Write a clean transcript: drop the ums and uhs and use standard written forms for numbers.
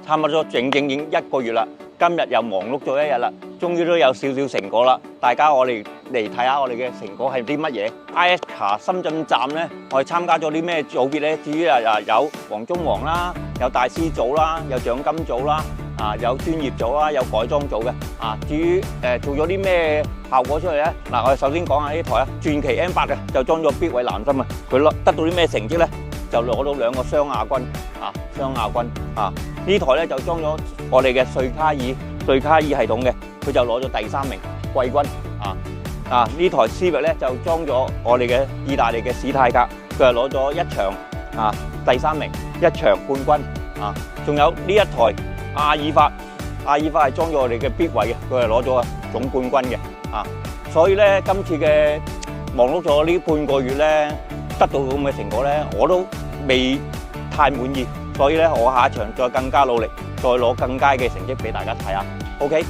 差唔多整已經1個月啦。今日又忙碌咗1日啦，終於都有少少成果啦。大家我哋嚟睇下我哋嘅成果係啲乜嘢。IATA 深圳站咧，我哋參加咗啲咩組別咧？至於有黃中黃啦，有大師組啦，有獎金組啦，有專業組啦，有改裝組嘅。至於做咗啲咩效果出嚟咧？嗱，我哋首先講下呢台傳奇 M8嘅，就裝咗必偉藍芯啊。佢得到啲咩成績咧？就攞到2個雙亞軍雙亞軍呢台咧就裝咗我哋嘅瑞卡爾系統嘅，佢就攞咗第3名季軍呢台 Civic 咧就裝咗我哋嘅意大利嘅史泰格，佢係攞咗1場第3名，1場冠軍仲有呢一台阿爾法係裝咗我哋嘅必偉嘅，佢係攞咗總冠軍嘅所以咧今次嘅忙碌咗呢半個月咧，得到咁嘅成果咧，我都未太滿意，所以咧我下一場再更加努力，再攞更佳嘅成績俾大家睇下。OK。